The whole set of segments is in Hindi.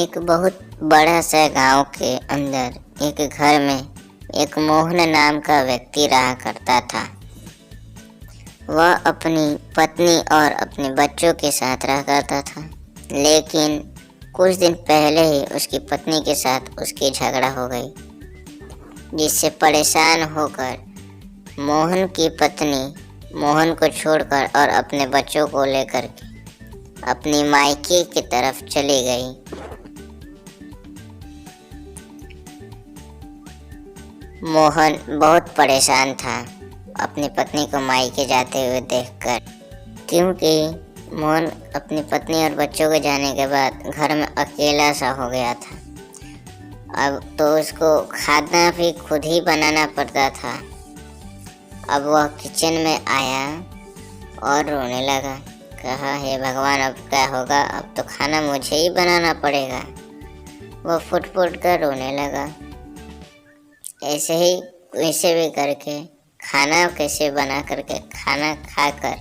एक बहुत बड़ा सा गांव के अंदर एक घर में एक मोहन नाम का व्यक्ति रहा करता था। वह अपनी पत्नी और अपने बच्चों के साथ रहा करता था, लेकिन कुछ दिन पहले ही उसकी पत्नी के साथ उसकी झगड़ा हो गई, जिससे परेशान होकर मोहन की पत्नी मोहन को छोड़कर और अपने बच्चों को लेकर के अपनी मायके की तरफ चली गई। मोहन बहुत परेशान था अपनी पत्नी को मायके जाते हुए देखकर, क्योंकि मोहन अपनी पत्नी और बच्चों के जाने के बाद घर में अकेला सा हो गया था। अब तो उसको खाना भी खुद ही बनाना पड़ता था। अब वह किचन में आया और रोने लगा। कहा, हे भगवान, अब क्या होगा, अब तो खाना मुझे ही बनाना पड़ेगा। वह फुट फुट कर रोने लगा। ऐसे ही वैसे भी करके खाना कैसे बना करके खाना खाकर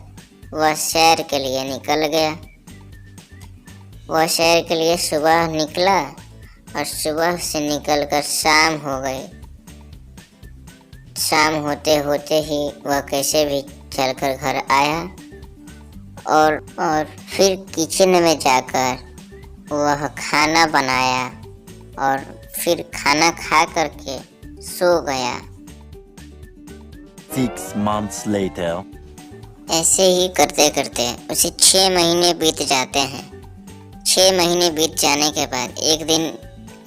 वह शहर के लिए निकल गया। वह शहर के लिए सुबह निकला और सुबह से निकलकर शाम हो गई। शाम होते होते ही वह कैसे भी चलकर घर आया और फिर किचन में जाकर वह खाना बनाया और फिर खाना खा करके सो गया। 6 months later. ऐसे ही करते करते उसे 6 महीने बीत जाते हैं। 6 महीने बीत जाने के बाद एक दिन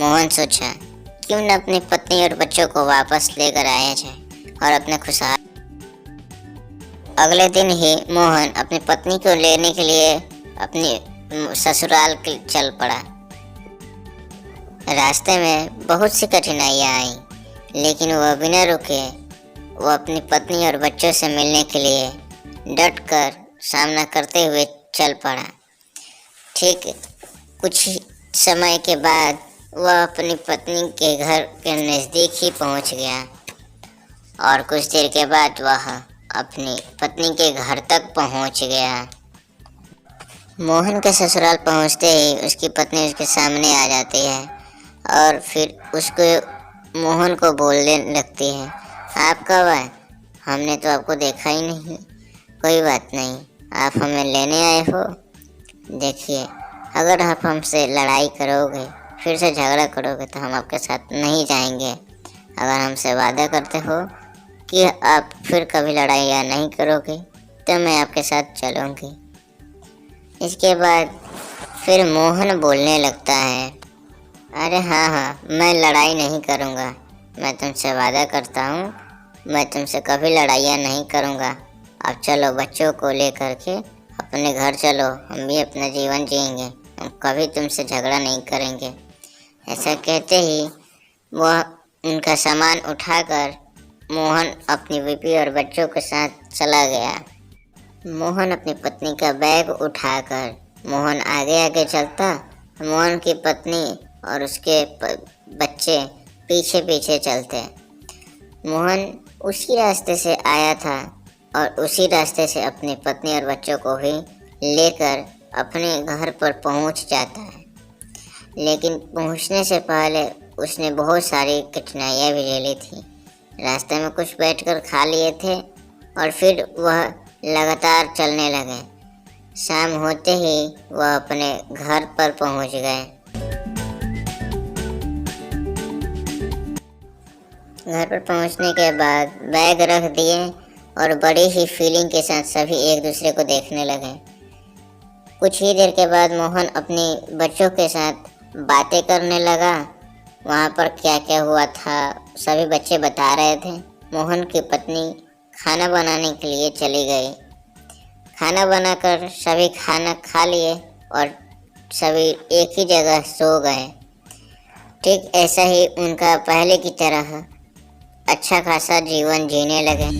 मोहन सोचा, क्यों न अपनी पत्नी और बच्चों को वापस लेकर आया जाए और अपने खुशहाल। अगले दिन ही मोहन अपनी पत्नी को लेने के लिए अपनी ससुराल चल पड़ा। रास्ते में बहुत सी कठिनाइयाँ आई, लेकिन वह बिना रुके वो अपनी पत्नी और बच्चों से मिलने के लिए डट कर सामना करते हुए चल पड़ा। ठीक कुछ समय के बाद वह अपनी पत्नी के घर के नज़दीक ही पहुंच गया और कुछ देर के बाद वह अपनी पत्नी के घर तक पहुंच गया। मोहन के ससुराल पहुंचते ही उसकी पत्नी उसके सामने आ जाती है और फिर उसको मोहन को बोलने लगती है, आप कब आए? हमने तो आपको देखा ही नहीं। कोई बात नहीं, आप हमें लेने आए हो। देखिए, अगर आप हमसे लड़ाई करोगे, फिर से झगड़ा करोगे, तो हम आपके साथ नहीं जाएंगे। अगर हमसे वादा करते हो कि आप फिर कभी लड़ाई नहीं करोगे, तो मैं आपके साथ चलूँगी। इसके बाद फिर मोहन बोलने लगता है, अरे हाँ, मैं लड़ाई नहीं करूँगा। मैं तुमसे वादा करता हूँ, मैं तुमसे कभी लड़ाइयाँ नहीं करूँगा। अब चलो, बच्चों को लेकर के अपने घर चलो, हम भी अपना जीवन जिएंगे, हम कभी तुमसे झगड़ा नहीं करेंगे। ऐसा कहते ही वह उनका सामान उठाकर मोहन अपनी बीवी और बच्चों के साथ चला गया। मोहन अपनी पत्नी का बैग उठाकर मोहन आगे आगे चलता, मोहन की पत्नी और उसके बच्चे पीछे पीछे चलते। मोहन उसी रास्ते से आया था और उसी रास्ते से अपनी पत्नी और बच्चों को भी लेकर अपने घर पर पहुंच जाता है। लेकिन पहुंचने से पहले उसने बहुत सारी कठिनाइयाँ भी झेली थी। रास्ते में कुछ बैठकर खा लिए थे और फिर वह लगातार चलने लगे। शाम होते ही वह अपने घर पर पहुंच गए। घर पर पहुंचने के बाद बैग रख दिए और बड़ी ही फीलिंग के साथ सभी एक दूसरे को देखने लगे। कुछ ही देर के बाद मोहन अपनी बच्चों के साथ बातें करने लगा। वहाँ पर क्या क्या हुआ था सभी बच्चे बता रहे थे। मोहन की पत्नी खाना बनाने के लिए चली गई। खाना बनाकर सभी खाना खा लिए और सभी एक ही जगह सो गए। ठीक ऐसा ही उनका पहले की तरह अच्छा खासा जीवन जीने लगे।